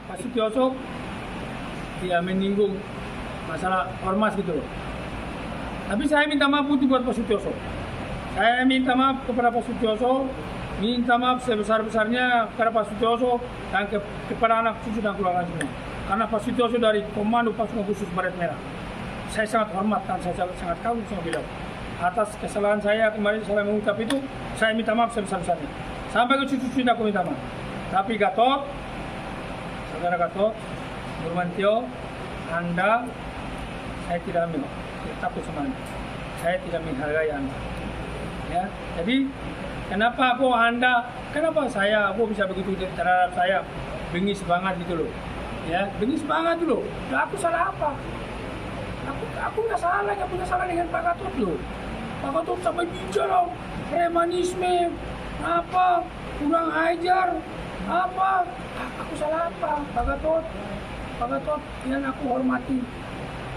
Pak Sutioso ya menyinggung masalah ormas gitu loh. Tapi saya minta maaf untuk buat Pak Sutioso. Saya minta maaf kepada Pak Sutioso, minta maaf sebesar-besarnya kepada Pak Sutioso dan kepada anak cucu dan keluarga semua. Karena Pak Sutioso dari Komando Pasukan Khusus Baret Merah, saya sangat hormat dan saya sangat kagum sama beliau. Atas kesalahan saya kemarin saya mengungkap itu, saya minta maaf sebesar-besarnya. Sampai ke cucu-cucu aku minta maaf. Tapi Gatot, saudara Gatot, Nurmantio, Anda, saya tidak ambil, tidak takut sama Anda. Saya tidak menghargai Anda. Ya, jadi kenapa saya bisa begitu terhadap saya, bengis banget gitu loh. Ya, bengis banget loh. Nah, aku salah apa? Aku nggak salah, nggak punya salah dengan Pak Gatot loh. Pak Gatot sampai bicara premanisme, apa, kurang ajar, apa? Aku salah apa, Pak Gatot? Pak Gatot, yang aku hormati,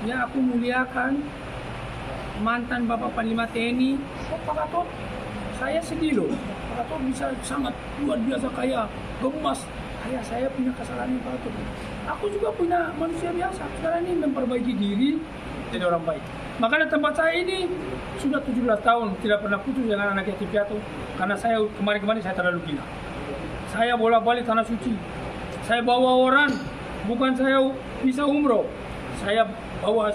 yang aku muliakan, mantan Bapak Panglima TNI. Pak Gatot, saya sedih loh. Pak Gatot bisa sangat luar biasa kaya, gemas. Saya punya kesalahan Pak Gatot. Aku juga punya manusia biasa. Sekarang ini memperbaiki diri jadi orang baik. Makanya tempat saya ini sudah 17 tahun tidak pernah putus dengan anak yatim piatu. Karena saya kemarin saya terlalu gila. Saya bolak-balik tanah suci. Saya bawa orang, bukan saya bisa umroh. Saya bawa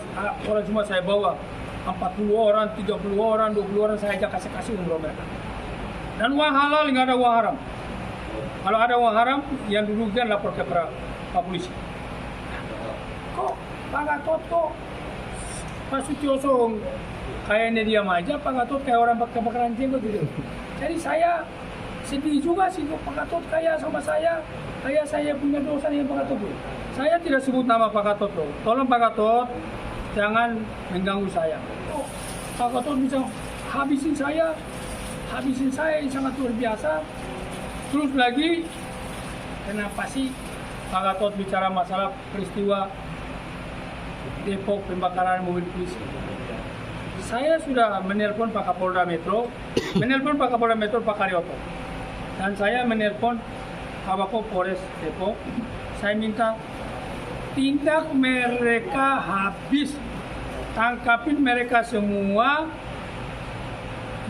orang cuma saya bawa 40 orang, 30 orang, 20 orang saya ajak kasih umroh mereka. Dan uang halal, nggak ada uang haram. Kalau ada uang haram, yang dirugikan lapor ke Pak Polisi. Kok Pak Gatot kok Pak Sutioso kayaknya diam aja, Pak Gatot kayak orang kebakaran jenggot gitu. Jadi saya sedih juga sih kok Pak Gatot kayak sama saya, kayak saya punya dosa dengan Pak Gatot. Saya tidak sebut nama Pak Gatot loh. Tolong Pak Gatot jangan mengganggu saya. Oh, Pak Gatot bisa habisin saya yang sangat luar biasa. Terus lagi, kenapa sih Pak Gatot bicara masalah peristiwa Depok pembakaran mobil polisi? Saya sudah menelpon Pak Kapolda Metro, Pak Karyoto, dan saya menelpon Kabako Polres Depok. Saya minta tindak mereka habis, tangkapin mereka semua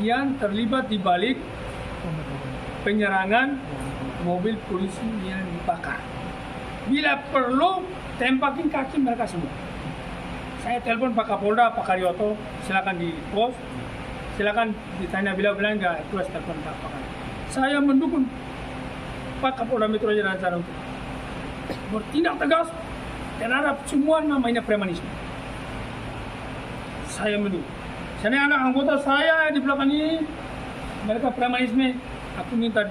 yang terlibat di balik penyerangan mobil polisi yang dibakar. Bila perlu, tempakin kaki mereka semua. Saya telepon Pak Kapolda, Pak Karyoto, silakan di pos, silakan ditanya bila enggak, terus telepon Pak Karyoto. Saya mendukung Pak Kapolda Metro Jaya Lancar untuk bertindak tegas terhadap semua namanya premanisme. Saya mendukung. Saya anak anggota saya di belakang ini, mereka premanisme. Aku minta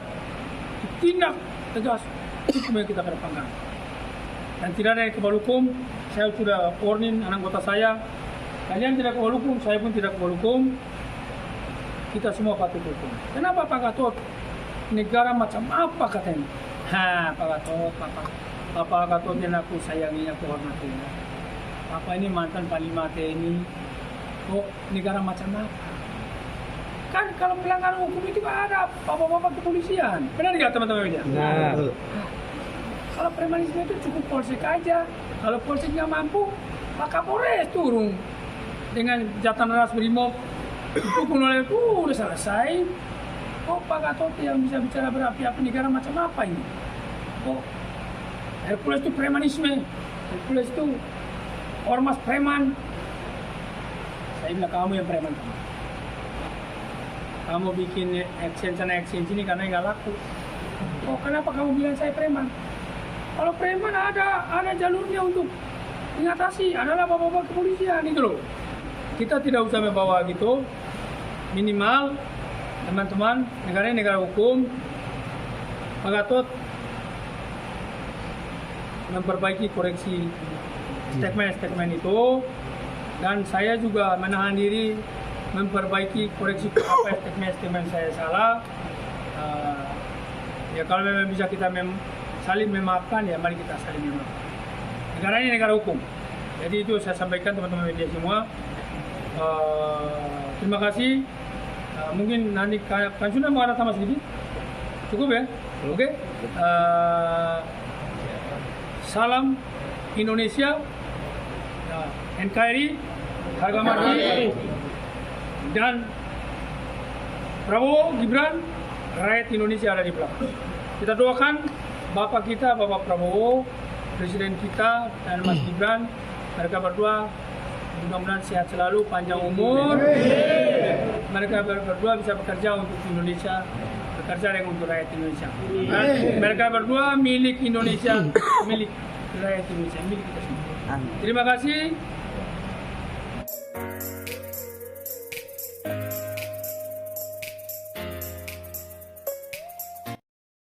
ditindak tegas hukum yang kita kedepankan. Dan tidak ada kebal hukum. Saya sudah warning anak anggota saya. Kalian tidak kebal hukum, saya pun tidak kebal hukum. Kita semua patuh hukum. Kenapa Pak Gatot? Negara macam apa katanya? Pak Gatot, Bapak Gatot yang aku sayangi, aku hormati. Bapak ini mantan Panglima TNI. Kok negara macam apa? Kan kalau pelanggaran hukum itu ada bapak-bapak kepolisian. Benar nggak teman-teman media? Benar. Kalau premanisme itu cukup polsek aja. Kalau polsek nggak mampu, Pak Kapolres turun dengan jatan ras brimob. Itu pun oleh udah selesai. Kok Pak Gatot yang bisa bicara berapi-api negara macam apa ini? Kok Hercules itu premanisme? Hercules itu ormas preman. Saya bilang kamu yang preman kamu bikin exchange ini karena nggak laku. Oh, kenapa kamu bilang saya preman? Kalau preman ada jalurnya untuk mengatasi, adalah bapak-bapak kepolisian itu loh. Kita tidak usah membawa gitu. Minimal teman-teman, negara ini negara hukum. Pak Gatot memperbaiki koreksi statement itu, dan saya juga menahan diri memperbaiki koreksi apa statement saya salah. Ya kalau memang bisa kita saling memaafkan, ya mari kita saling memaafkan. Negara ini negara hukum. Jadi itu saya sampaikan teman-teman media semua. Terima kasih. Mungkin nanti kan sudah mau ada tambah sedikit, cukup ya? Oke. Salam Indonesia, NKRI, harga mati, dan Prabowo, Gibran, rakyat Indonesia ada di belakang. Kita doakan Bapak kita, Bapak Prabowo, Presiden kita, dan Mas Gibran, mereka berdua mudah-mudahan sehat selalu, panjang umur. Mereka berdua bisa bekerja untuk Indonesia, bekerja dengan untuk rakyat Indonesia. Dan mereka berdua milik Indonesia, milik rakyat Indonesia, milik kita semua. Terima kasih.